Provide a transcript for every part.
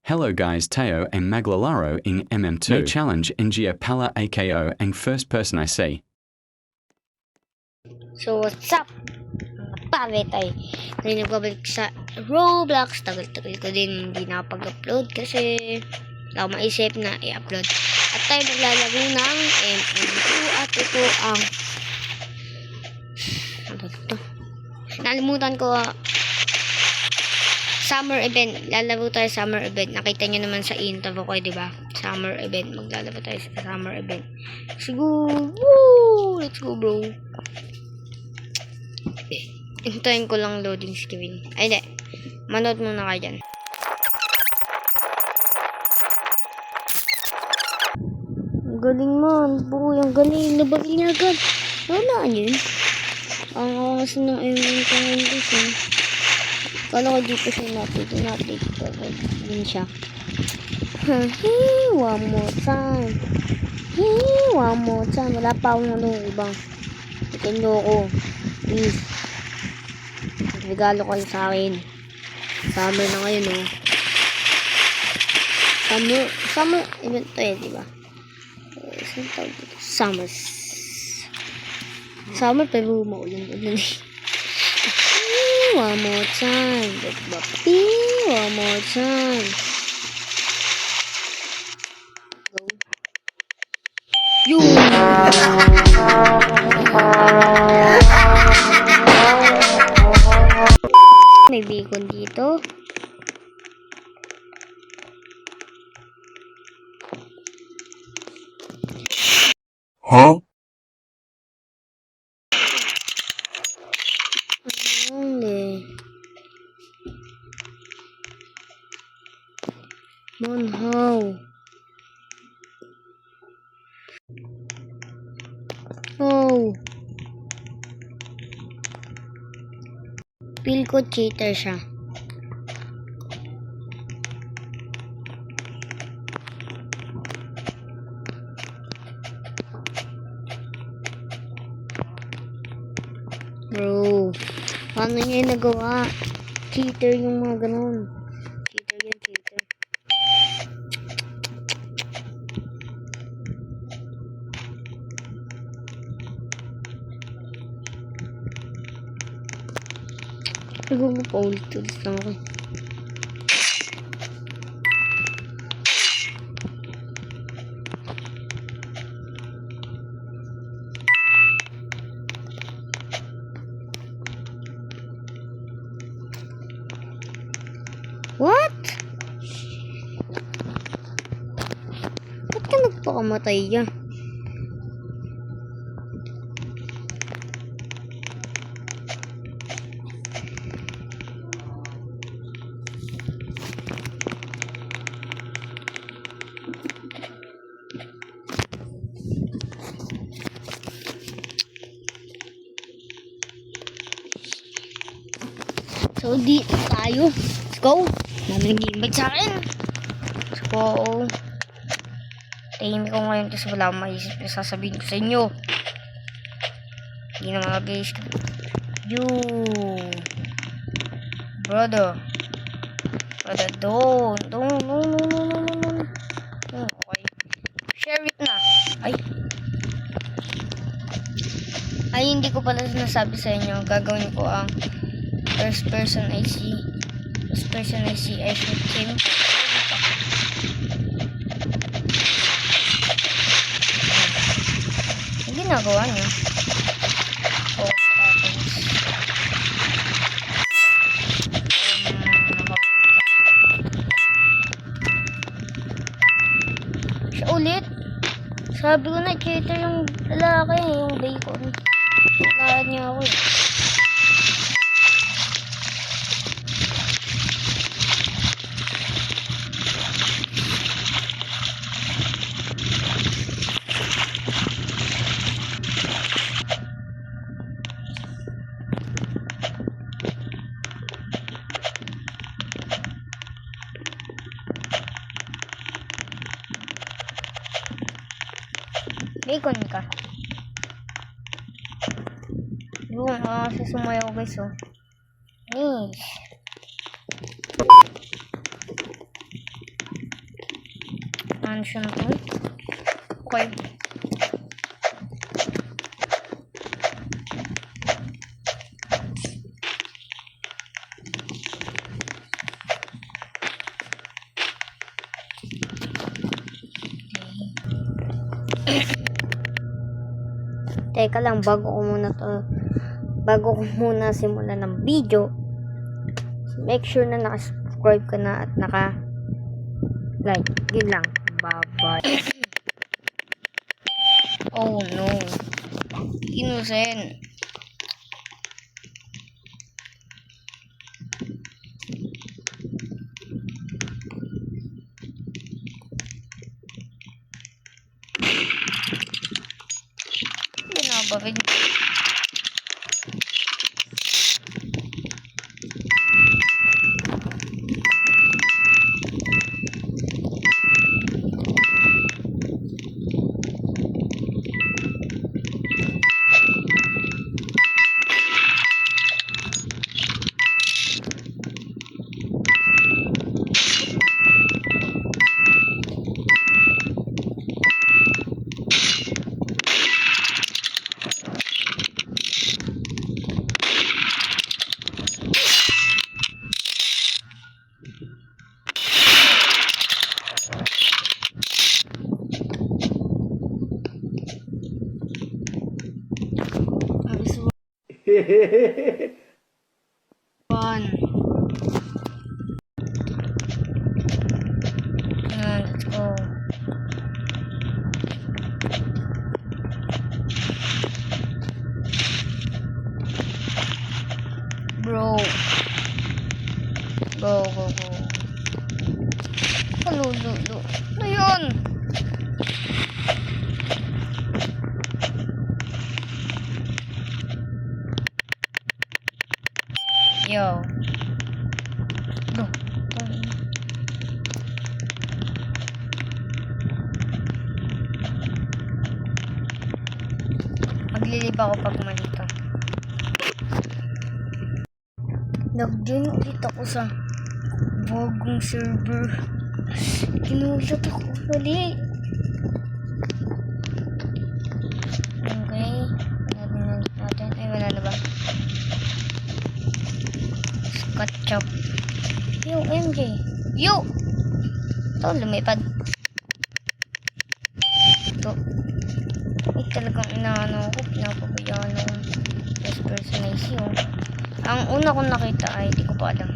Hello guys, Teo and Maglalaro in MM2 challenge Ngia Pala AKO and first person I see. So what's up? Mga pare tayo. Ngayon nagbabalik sa Roblox. Tagal-tagal ko din hindi nakapag-upload kasi wala akong maisip na i-upload. At tayo maglalaro ng MM2 at ito ang ano ito? Nalimutan ko summer event. Lalaro tayo summer event. Nakita nyo naman sa intro ko, diba? Summer event. Maglalaro tayo sa summer event. Let's go! Woo! Let's go, bro. Hintayin ko lang loading screen. Ay, hindi. Manood muna kayo dyan. Ang galing man. Buo yung galing. Nabagil niya agad. Wala yun. Ang awas ng ewan ko ngayon guys eh. Kala ko dito siya na-update. Yun siya. Hey, one more time. Hey, one more time. Wala pa akong ibang. Itendo ko. Please. Regalo kayo sa akin. Summer na ngayon oh. Summer event to eh, diba? Saan tawag dito? Summer pero maulan-ulan eh. One more time. One more time. Go. Yun! May beacon dito. Huh? Monhaw. Oh. Feel ko cheater siya. Bro. Paano niya yung nagawa? Cheater yung mga ganun. Cheater yan, cheater. Nagugupaulit-ulit lang ako. What? Ba't ka nagpakamatay ya? So, di tayo. Let's go. Dami nag-invite sa akin. Let's go. Tahimik ko ngayon kasi wala akong maisip na sasabihin ko sa inyo. Hindi na mga guys. You. Brother. Don't. No. Okay. Share it na. Ay, hindi ko pala sinasabi sa inyo. Gagawin ko ang first person I see, I shoot him. Ang ginagawa niya. Siya ulit. Sabi ko na, cheater yung lalaki, yung bacon. Lahat niya ako eh. Bacon ka. Yung susumayaw guys oh. Nice. mansion all. Okay. Teka lang, bago ko muna simulan ng video, make sure na naka-subscribe ka na at naka-like. Yun lang. Bye-bye. Oh no. Innocent. Binabaril. Fun. Let's go. Bro. Go. Ano yun? Yo. Go. Maglilib ako pag malito. Nag-join ulit ako sa bagong server. Ginulat ako mali. Okay. Natin. Ay, wala na ba? Ketchup. Yo, MJ. Yo! Ito, lumipad. Ito. Ay, talagang pinapabayaan ako. First personalize yun. Ang una kong nakita ay, di ko pa alam.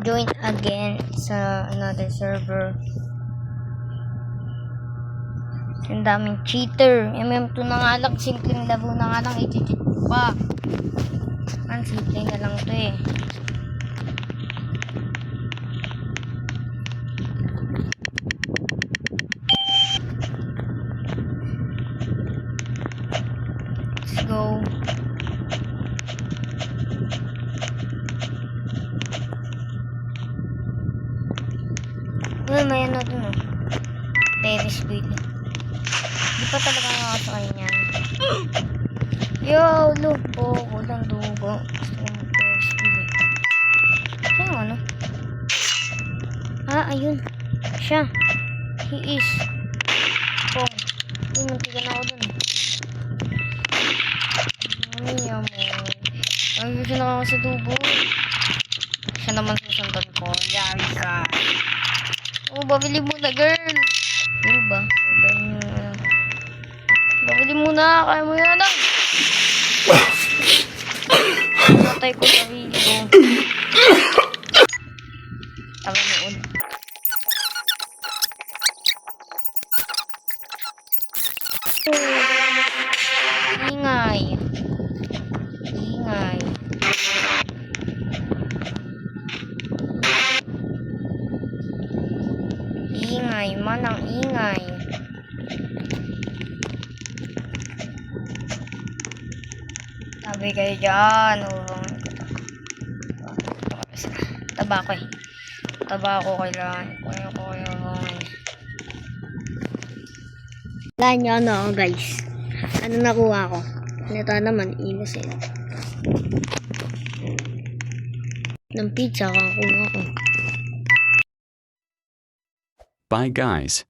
Join again sa another server. Ang daming cheater. MM2 na nga lang. Simpleng labo na nga lang. I-cheat pa. Ang simple na lang to eh. Let's go. Uy, may ano dun oh. Ferris wheel. Di pa talaga nakasakay niyan. Yo, look po. Walang dugo. Gusto ko mag-Ferris wheel. Sino ano? Ah, ayun. Siya. He is. Pong. Uy, muntikan na ako dun. Ano niya mo? Ay, gusto na ako sa dugo. Siya naman susundan ko. Yari ka. Oh, babili muna, girl. Girl ba? Babili muna. Kaya mo yan, ah. Patay ko sa video. Tama noon. Ingay. Ingay. Ingay, manang ingay. Sabi kayo dyan. Taba ko eh. Taba ko kailangan. Kuya. Wala nyo ano guys. Ano nakuha ko? Ito naman, innocent. Ng pizza kakuha ko. Bye guys.